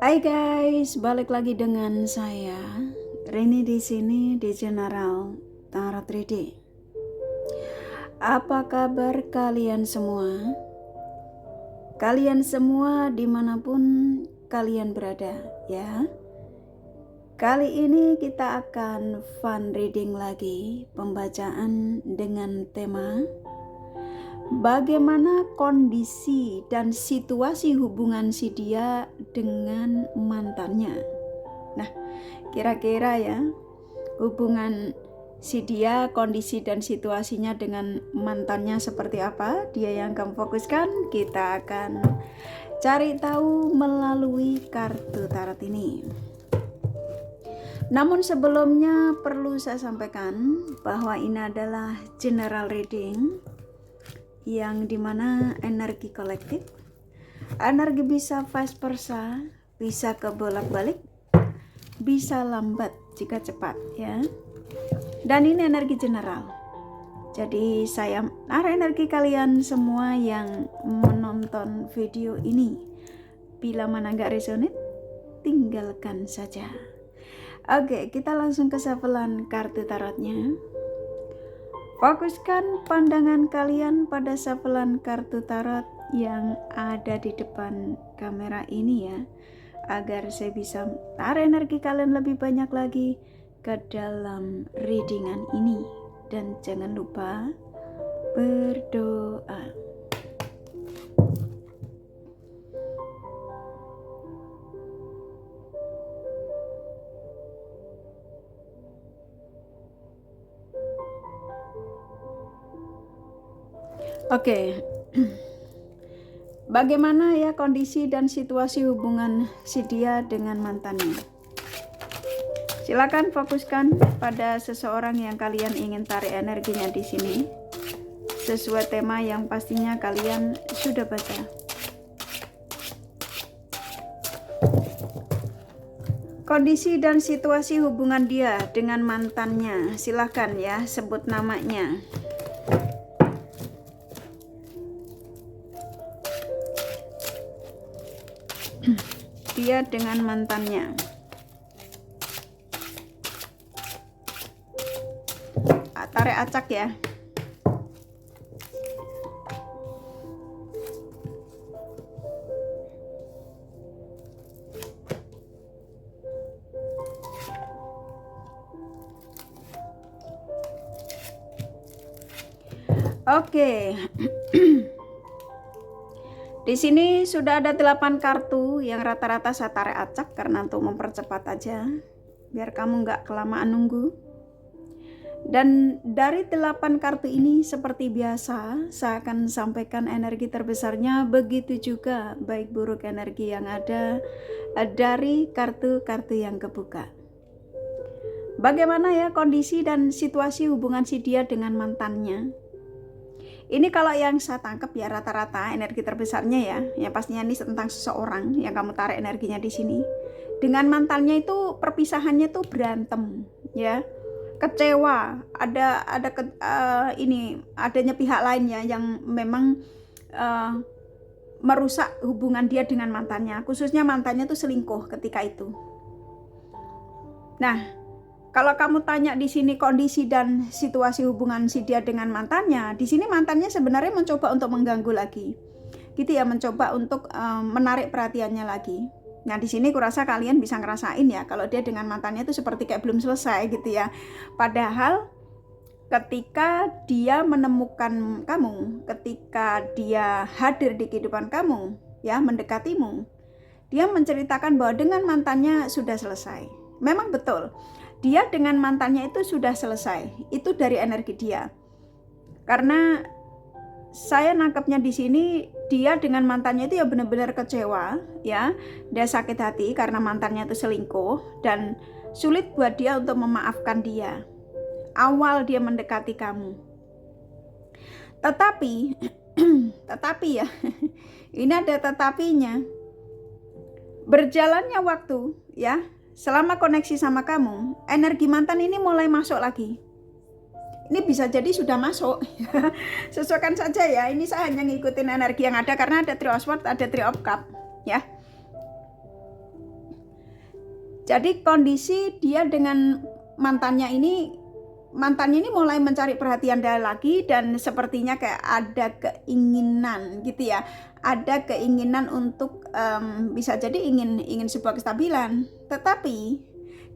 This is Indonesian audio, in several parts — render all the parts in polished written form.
Hai guys, balik lagi dengan saya Rini di sini di General Tarot 3D. Apa kabar kalian semua? Kalian semua dimanapun kalian berada ya. Kali ini kita akan fun reading lagi, pembacaan dengan tema bagaimana kondisi dan situasi hubungan si dia dengan mantannya. Nah, kira-kira ya hubungan si dia, kondisi dan situasinya dengan mantannya seperti apa? Dia yang kamu fokuskan, kita akan cari tahu melalui kartu tarot ini. Namun sebelumnya perlu saya sampaikan bahwa ini adalah general reading yang dimana energi kolektif, energi bisa vice versa, bisa kebolak-balik, bisa lambat jika cepat ya. Dan ini energi general. Jadi saya arah energi kalian semua yang menonton video ini. Bila mana nggak resonate, tinggalkan saja. Oke, kita langsung ke shufflean kartu tarotnya. Fokuskan pandangan kalian pada shufflean kartu tarot yang ada di depan kamera ini ya, agar saya bisa tarik energi kalian lebih banyak lagi ke dalam readingan ini. Dan jangan lupa berdoa. Oke. Bagaimana ya kondisi dan situasi hubungan si dia dengan mantannya? Silakan fokuskan pada seseorang yang kalian ingin tarik energinya di sini, sesuai tema yang pastinya kalian sudah baca. Kondisi dan situasi hubungan dia dengan mantannya, silakan ya sebut namanya. Dia dengan mantannya. Tarik acak ya. Oke. Di sini sudah ada 8 kartu yang rata-rata saya tarik acak karena untuk mempercepat aja, biar kamu nggak kelamaan nunggu. Dan dari 8 kartu ini seperti biasa, saya akan sampaikan energi terbesarnya, begitu juga baik buruk energi yang ada dari kartu-kartu yang kebuka. Bagaimana ya kondisi dan situasi hubungan si dia dengan mantannya? Ini kalau yang saya tangkap ya rata-rata energi terbesarnya ya pastinya ini tentang seseorang yang kamu tarik energinya di sini. Dengan mantannya itu perpisahannya tuh berantem ya, kecewa, adanya pihak lainnya yang memang merusak hubungan dia dengan mantannya, khususnya mantannya tuh selingkuh ketika itu. Nah, kalau kamu tanya di sini kondisi dan situasi hubungan si dia dengan mantannya, di sini mantannya sebenarnya mencoba untuk mengganggu lagi, gitu ya, mencoba untuk menarik perhatiannya lagi. Nah di sini kurasa kalian bisa ngerasain ya, kalau dia dengan mantannya itu seperti kayak belum selesai gitu ya. Padahal ketika dia menemukan kamu, ketika dia hadir di kehidupan kamu, ya mendekatimu, dia menceritakan bahwa dengan mantannya sudah selesai. Memang betul. Dia dengan mantannya itu sudah selesai. Itu dari energi dia. Karena saya nangkepnya di sini, dia dengan mantannya itu ya benar-benar kecewa, ya. Dia sakit hati karena mantannya itu selingkuh dan sulit buat dia untuk memaafkan dia. Awal dia mendekati kamu. Tetapi ya, ini ada tetapinya. Berjalannya waktu, ya. Selama koneksi sama kamu, energi mantan ini mulai masuk lagi. Ini bisa jadi sudah masuk. Sesuaikan saja ya. Ini saya hanya ngikutin energi yang ada karena ada Three of Swords, ada Three of Cups, ya. Jadi kondisi dia dengan mantannya ini mulai mencari perhatian dia lagi, dan sepertinya kayak ada keinginan gitu ya, ada keinginan untuk bisa jadi ingin sebuah kestabilan, tetapi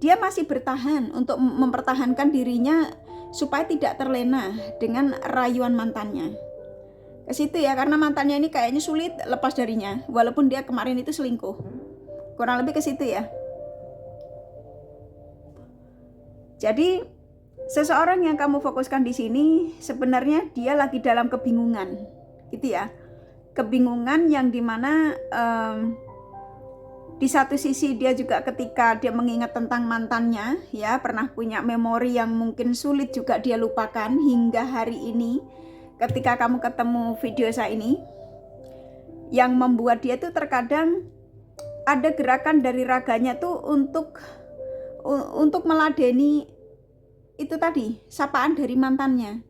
dia masih bertahan untuk mempertahankan dirinya supaya tidak terlena dengan rayuan mantannya ke situ ya, karena mantannya ini kayaknya sulit lepas darinya walaupun dia kemarin itu selingkuh, kurang lebih ke situ ya. Jadi seseorang yang kamu fokuskan di sini sebenarnya dia lagi dalam kebingungan gitu ya, kebingungan yang dimana di satu sisi dia juga ketika dia mengingat tentang mantannya ya, pernah punya memori yang mungkin sulit juga dia lupakan hingga hari ini. Ketika kamu ketemu video saya ini, yang membuat dia tuh terkadang ada gerakan dari raganya tuh untuk meladeni itu tadi, sapaan dari mantannya.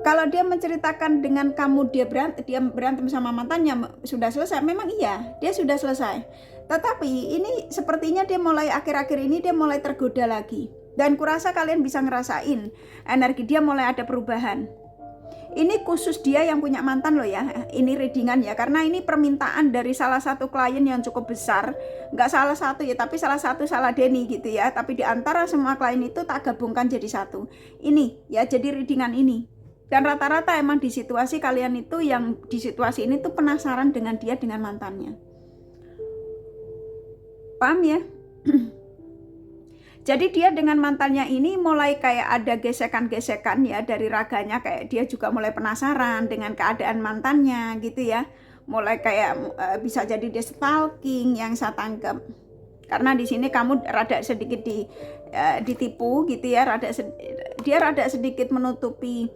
Kalau dia menceritakan dengan kamu dia berantem sama mantannya sudah selesai, memang iya dia sudah selesai. Tetapi ini sepertinya dia mulai akhir-akhir ini dia mulai tergoda lagi. Dan kurasa kalian bisa ngerasain energi dia mulai ada perubahan. Ini khusus dia yang punya mantan loh ya, ini readingan ya, karena ini permintaan dari salah satu klien yang cukup besar. Nggak salah satu ya, tapi salah satu salah Denny gitu ya. Tapi di antara semua klien itu tak gabungkan jadi satu. Ini ya, jadi readingan ini. Dan rata-rata emang di situasi kalian itu yang di situasi ini tuh penasaran dengan dia dengan mantannya. Paham ya? Jadi dia dengan mantannya ini mulai kayak ada gesekan-gesekan ya dari raganya, kayak dia juga mulai penasaran dengan keadaan mantannya gitu ya. Mulai kayak bisa jadi dia stalking yang saya tangkap. Karena di sini kamu rada sedikit ditipu gitu ya, dia rada sedikit menutupi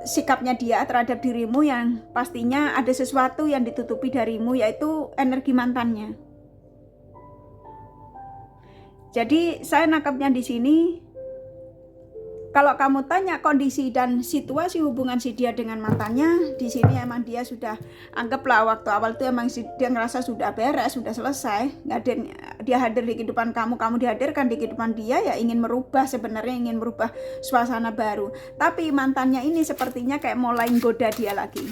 sikapnya dia terhadap dirimu yang pastinya ada sesuatu yang ditutupi darimu, yaitu energi mantannya. Jadi saya nangkapnya di sini, kalau kamu tanya kondisi dan situasi hubungan si dia dengan mantannya, di sini emang dia sudah, anggaplah waktu awal itu emang dia ngerasa sudah beres, sudah selesai, nggak ada, dia hadir di kehidupan kamu dihadirkan di kehidupan dia ya, ingin merubah, sebenarnya ingin merubah suasana baru. Tapi mantannya ini sepertinya kayak mulai goda dia lagi.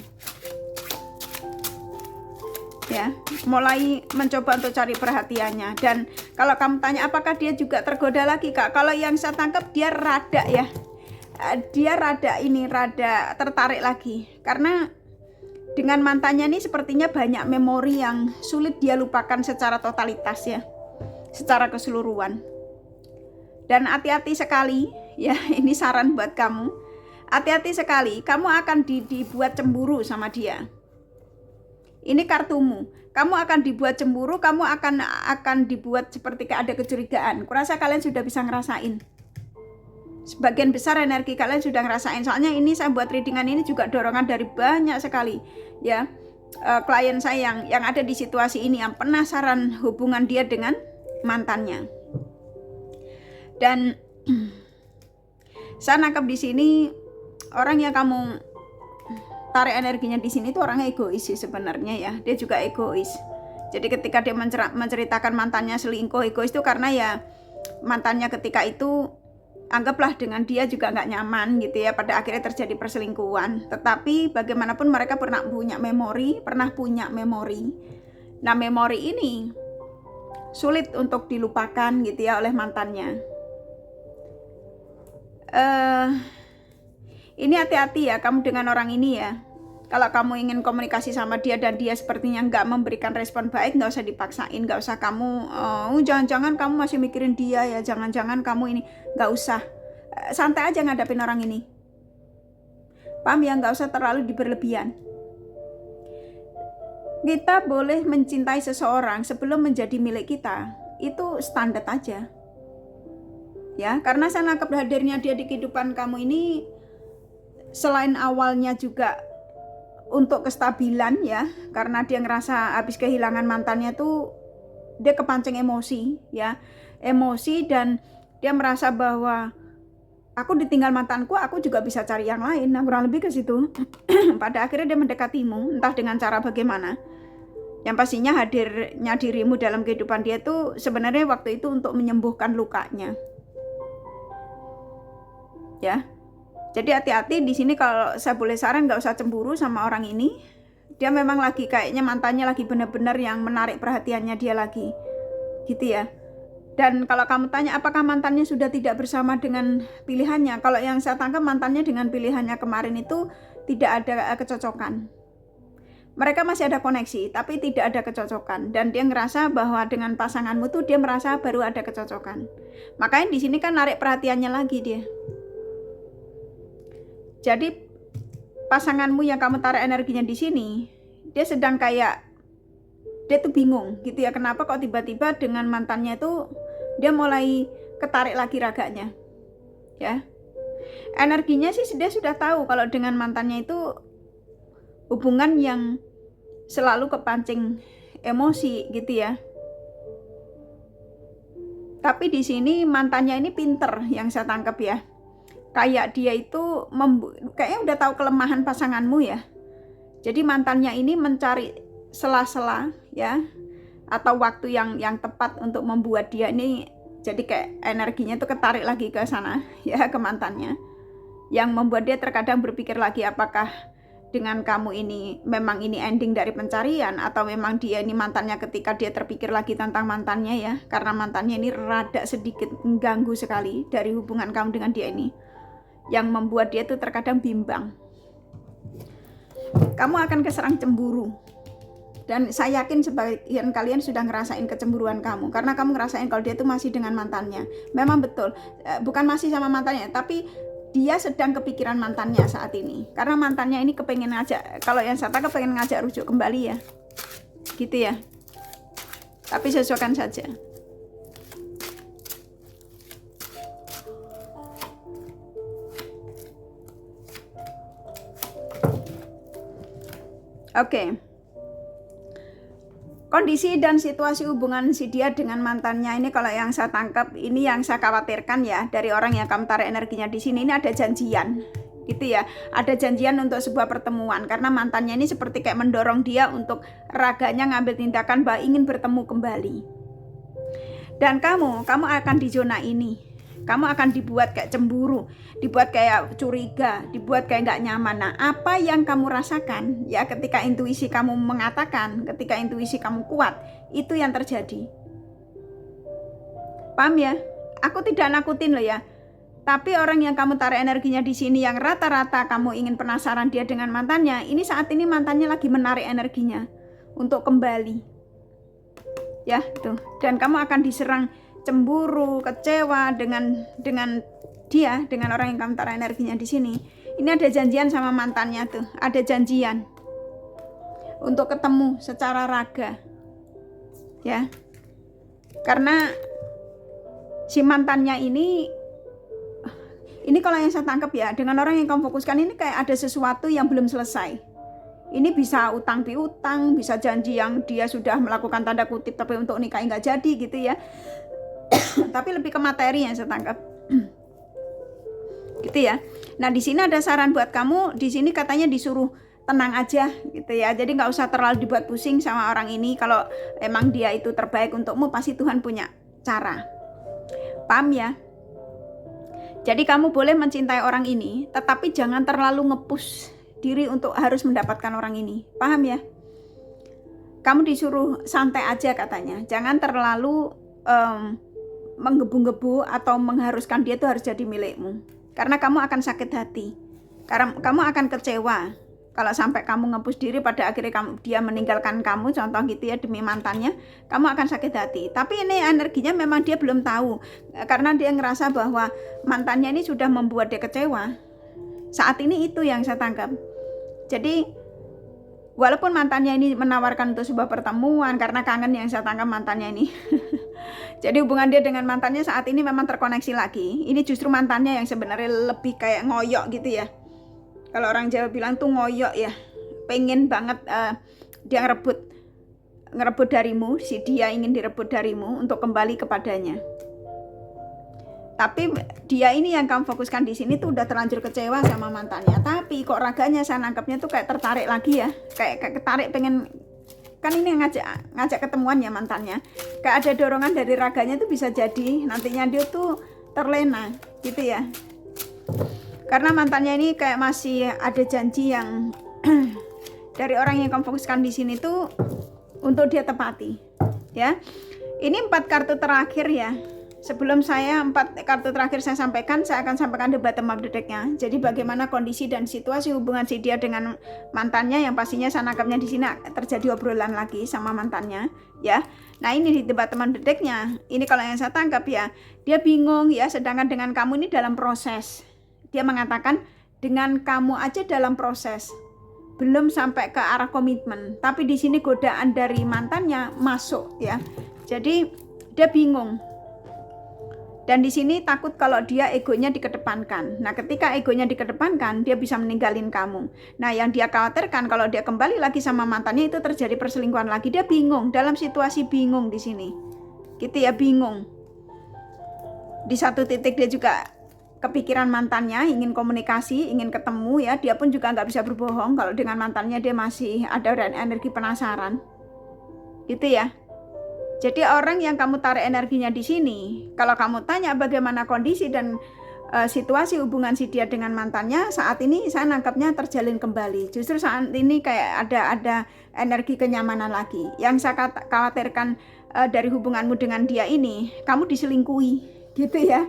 Ya, mulai mencoba untuk cari perhatiannya. Dan kalau kamu tanya apakah dia juga tergoda lagi, Kak, kalau yang saya tangkap dia rada ya, dia rada tertarik lagi, karena dengan mantannya ini sepertinya banyak memori yang sulit dia lupakan secara totalitas ya, secara keseluruhan. Dan hati-hati sekali ya, ini saran buat kamu, hati-hati sekali, kamu akan dibuat cemburu sama dia. Ini kartumu, kamu akan dibuat cemburu, kamu akan dibuat seperti kayak ada kecurigaan. Kurasa kalian sudah bisa ngerasain. Sebagian besar energi kalian sudah ngerasain. Soalnya ini saya buat readingan ini juga dorongan dari banyak sekali ya, klien saya yang ada di situasi ini, yang penasaran hubungan dia dengan mantannya. Dan saya nangkap di sini orang yang kamu tarik energinya di sini tuh orangnya egois sih sebenarnya ya, dia juga egois. Jadi ketika dia menceritakan mantannya selingkuh, egois itu karena ya mantannya ketika itu anggaplah dengan dia juga nggak nyaman gitu ya, pada akhirnya terjadi perselingkuhan. Tetapi bagaimanapun mereka pernah punya memori. Nah, memori ini sulit untuk dilupakan gitu ya oleh mantannya. Ini hati-hati ya kamu dengan orang ini ya. Kalau kamu ingin komunikasi sama dia dan dia sepertinya nggak memberikan respon baik, nggak usah dipaksain, nggak usah kamu jangan-jangan kamu masih mikirin dia ya, jangan-jangan kamu ini, nggak usah, santai aja ngadapin orang ini. Paham ya, nggak usah terlalu berlebihan. Kita boleh mencintai seseorang sebelum menjadi milik kita, itu standar aja ya, karena saya nangkep hadirnya dia di kehidupan kamu ini selain awalnya juga untuk kestabilan ya, karena dia ngerasa habis kehilangan mantannya tuh dia kepancing emosi ya, emosi, dan dia merasa bahwa aku ditinggal mantanku, aku juga bisa cari yang lain. Nah, kurang lebih ke situ. Pada akhirnya dia mendekatimu, entah dengan cara bagaimana. Yang pastinya hadirnya dirimu dalam kehidupan dia itu sebenarnya waktu itu untuk menyembuhkan lukanya. Ya. Jadi hati-hati di sini, kalau saya boleh saran nggak usah cemburu sama orang ini. Dia memang lagi kayaknya mantannya lagi benar-benar yang menarik perhatiannya dia lagi. Gitu ya. Dan kalau kamu tanya apakah mantannya sudah tidak bersama dengan pilihannya, kalau yang saya tangkap mantannya dengan pilihannya kemarin itu tidak ada kecocokan. Mereka masih ada koneksi, tapi tidak ada kecocokan. Dan dia ngerasa bahwa dengan pasanganmu tuh dia merasa baru ada kecocokan. Makanya di sini kan narik perhatiannya lagi dia. Jadi pasanganmu yang kamu tarik energinya di sini, dia sedang kayak, dia tuh bingung gitu ya. Kenapa kok tiba-tiba dengan mantannya itu dia mulai ketarik lagi raganya. Ya. Energinya sih dia sudah tahu kalau dengan mantannya itu hubungan yang selalu kepancing emosi gitu ya. Tapi di sini mantannya ini pinter yang saya tangkap ya. Kayak dia itu kayaknya udah tahu kelemahan pasanganmu ya. Jadi mantannya ini mencari sela-sela ya, atau waktu yang tepat untuk membuat dia ini jadi kayak energinya itu ketarik lagi ke sana ya, ke mantannya. Yang membuat dia terkadang berpikir lagi apakah dengan kamu ini memang ini ending dari pencarian, atau memang dia ini mantannya ketika dia terpikir lagi tentang mantannya ya, karena mantannya ini rada sedikit mengganggu sekali dari hubungan kamu dengan dia ini, yang membuat dia tuh terkadang bimbang. Kamu akan keserang cemburu, dan saya yakin sebagian kalian sudah ngerasain kecemburuan kamu, karena kamu ngerasain kalau dia tuh masih dengan mantannya. Memang betul, bukan masih sama mantannya, tapi dia sedang kepikiran mantannya saat ini, karena mantannya ini kepengen ngajak, kalau yang saya tahu kepengen ngajak rujuk kembali ya, gitu ya. Tapi sesuaikan saja. Oke. Kondisi dan situasi hubungan si dia dengan mantannya ini, kalau yang saya tangkap ini, yang saya khawatirkan ya dari orang yang kamu tarik energinya di sini, ini ada janjian gitu ya, ada janjian untuk sebuah pertemuan, karena mantannya ini seperti kayak mendorong dia untuk raganya ngambil tindakan bahwa ingin bertemu kembali. Dan kamu akan di zona ini, kamu akan dibuat kayak cemburu, dibuat kayak curiga, dibuat kayak nggak nyaman. Nah, apa yang kamu rasakan ya ketika intuisi kamu mengatakan, ketika intuisi kamu kuat, itu yang terjadi. Paham ya? Aku tidak nakutin loh ya. Tapi orang yang kamu tarik energinya di sini, yang rata-rata kamu ingin penasaran dia dengan mantannya, ini saat ini mantannya lagi menarik energinya untuk kembali. Ya, tuh. Dan kamu akan diserang cemburu, kecewa dengan dia, dengan orang yang kamu taruh energinya di sini. Ini ada janjian sama mantannya tuh, ada janjian untuk ketemu secara raga, ya. Karena si mantannya ini kalau yang saya tangkap ya, dengan orang yang kamu fokuskan ini kayak ada sesuatu yang belum selesai. Ini bisa utang piutang, bisa janji yang dia sudah melakukan tanda kutip tapi untuk nikah nggak jadi gitu ya. Tapi lebih ke materi yang saya tangkap. Gitu ya. Nah, di sini ada saran buat kamu. Di sini katanya disuruh tenang aja gitu ya. Jadi nggak usah terlalu dibuat pusing sama orang ini. Kalau emang dia itu terbaik untukmu, pasti Tuhan punya cara. Paham ya? Jadi kamu boleh mencintai orang ini, tetapi jangan terlalu nge-push diri untuk harus mendapatkan orang ini. Paham ya? Kamu disuruh santai aja katanya. Jangan terlalu menggebu-gebu atau mengharuskan dia itu harus jadi milikmu. Karena kamu akan sakit hati. Karena kamu akan kecewa kalau sampai kamu nge-push diri pada akhirnya dia meninggalkan kamu, contoh gitu ya, demi mantannya, kamu akan sakit hati. Tapi ini energinya memang dia belum tahu, karena dia ngerasa bahwa mantannya ini sudah membuat dia kecewa. Saat ini itu yang saya tangkap. Jadi walaupun mantannya ini menawarkan untuk sebuah pertemuan karena kangen, yang saya tangkap mantannya ini. Jadi hubungan dia dengan mantannya saat ini memang terkoneksi lagi. Ini justru mantannya yang sebenarnya lebih kayak ngoyok gitu ya. Kalau orang Jawa bilang tuh ngoyok ya. Pengen banget dia ngerebut darimu, si dia ingin direbut darimu untuk kembali kepadanya. Tapi dia ini yang kamu fokuskan di sini tuh udah terlanjur kecewa sama mantannya. Tapi kok raganya saya nangkapnya tuh kayak tertarik lagi ya. Kayak ketarik pengen kan ini ngajak ketemuan ya mantannya, kayak ada dorongan dari raganya tuh bisa jadi nantinya dia tuh terlena gitu ya, karena mantannya ini kayak masih ada janji yang dari orang yang kamu fokuskan di sini tuh untuk dia tepati ya. Ini 4 kartu terakhir ya. Sebelum 4 kartu terakhir saya sampaikan, saya akan sampaikan the bottom of the deck-nya. Jadi bagaimana kondisi dan situasi hubungan si dia dengan mantannya, yang pastinya saya nangkapnya di sini terjadi obrolan lagi sama mantannya ya. Nah, ini di the bottom of the deck-nya. Ini kalau yang saya tangkap ya, dia bingung ya, sedangkan dengan kamu ini dalam proses. Dia mengatakan dengan kamu aja dalam proses. Belum sampai ke arah komitmen, tapi di sini godaan dari mantannya masuk ya. Jadi dia bingung. Dan di sini takut kalau dia egonya dikedepankan. Nah, ketika egonya dikedepankan, dia bisa meninggalin kamu. Nah, yang dia khawatirkan kalau dia kembali lagi sama mantannya itu terjadi perselingkuhan lagi. Dia bingung, dalam situasi bingung di sini. Gitu ya, bingung. Di satu titik dia juga kepikiran mantannya, ingin komunikasi, ingin ketemu ya. Dia pun juga nggak bisa berbohong kalau dengan mantannya dia masih ada energi penasaran. Gitu ya. Jadi orang yang kamu tarik energinya di sini, kalau kamu tanya bagaimana kondisi dan situasi hubungan si dia dengan mantannya, saat ini saya nangkapnya terjalin kembali. Justru saat ini kayak ada energi kenyamanan lagi. Yang saya khawatirkan dari hubunganmu dengan dia ini, kamu diselingkuhi, gitu ya.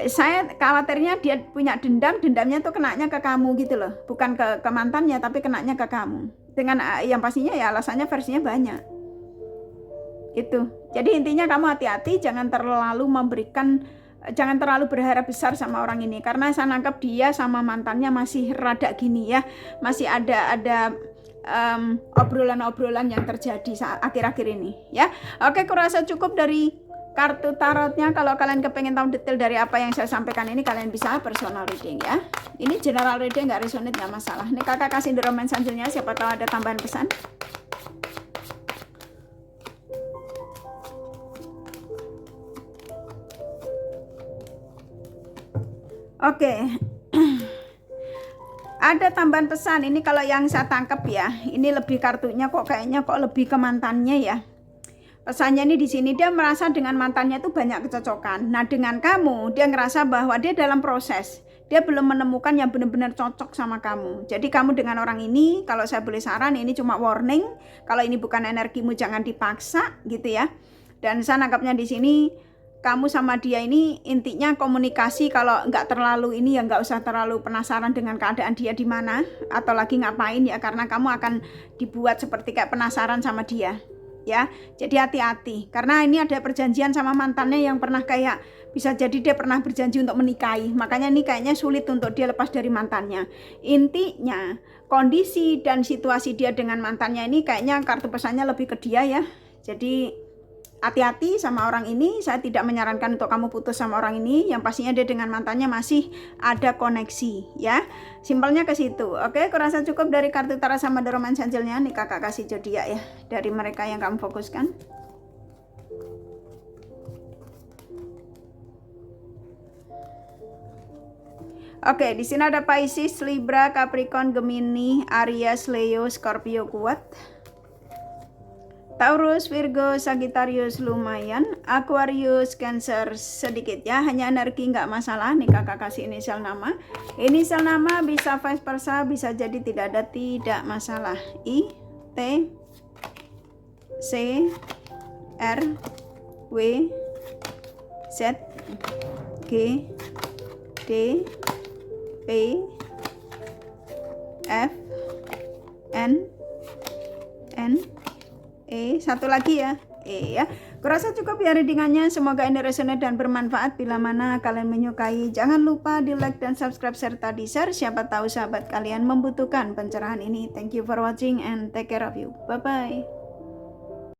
Saya khawatirnya dia punya dendamnya tuh kenanya ke kamu gitu loh, bukan ke mantannya tapi kenanya ke kamu. Dengan yang pastinya ya alasannya versinya banyak. Itu. Jadi intinya kamu hati-hati, jangan terlalu berharap besar sama orang ini, karena saya nangkap dia sama mantannya masih rada gini ya, masih ada obrolan-obrolan yang terjadi saat akhir-akhir ini ya. Oke, kurasa cukup dari kartu tarotnya. Kalau kalian kepengen tahu detail dari apa yang saya sampaikan ini, kalian bisa personal reading ya. Ini general reading, nggak resonate nggak masalah. Ini kakak kasih the romance angelnya, siapa tahu ada tambahan pesan. Oke. Ada tambahan pesan ini kalau yang saya tangkap ya. Ini lebih kartunya kayaknya lebih ke mantannya ya. Pesannya ini di sini dia merasa dengan mantannya itu banyak kecocokan. Nah, dengan kamu dia ngerasa bahwa dia dalam proses. Dia belum menemukan yang benar-benar cocok sama kamu. Jadi kamu dengan orang ini, kalau saya boleh saran, ini cuma warning. Kalau ini bukan energimu jangan dipaksa gitu ya. Dan saya nangkapnya di sini kamu sama dia ini intinya komunikasi. Kalau nggak terlalu ini ya nggak usah terlalu penasaran dengan keadaan dia di mana atau lagi ngapain ya, karena kamu akan dibuat seperti kayak penasaran sama dia ya. Jadi hati-hati karena ini ada perjanjian sama mantannya yang pernah kayak bisa jadi dia pernah berjanji untuk menikahi, makanya ini kayaknya sulit untuk dia lepas dari mantannya. Intinya kondisi dan situasi dia dengan mantannya ini kayaknya kartu pesannya lebih ke dia ya. Jadi hati-hati sama orang ini. Saya tidak menyarankan untuk kamu putus sama orang ini. Yang pastinya dia dengan mantannya masih ada koneksi ya. Simpelnya ke situ. Oke, kurasa cukup dari kartu tarot sama the romance angelnya. Nih kakak kasih zodiak ya dari mereka yang kamu fokuskan. Oke, di sini ada Pisces, Libra, Capricorn, Gemini, Aries, Leo, Scorpio kuat. Taurus, Virgo, Sagittarius lumayan, Aquarius, Cancer sedikit ya, hanya energi nggak masalah. Nih kakak kasih inisial nama. Inisial nama bisa vice versa, bisa jadi tidak ada, tidak masalah. I, T, C, R, W, Z, G, D, P, F, N, satu lagi ya, E ya. Kurasa cukup ya readingannya. Semoga ini resonate dan bermanfaat. Bila mana kalian menyukai, jangan lupa di like dan subscribe serta di share. Siapa tahu sahabat kalian membutuhkan pencerahan ini. Thank you for watching and take care of you. Bye bye.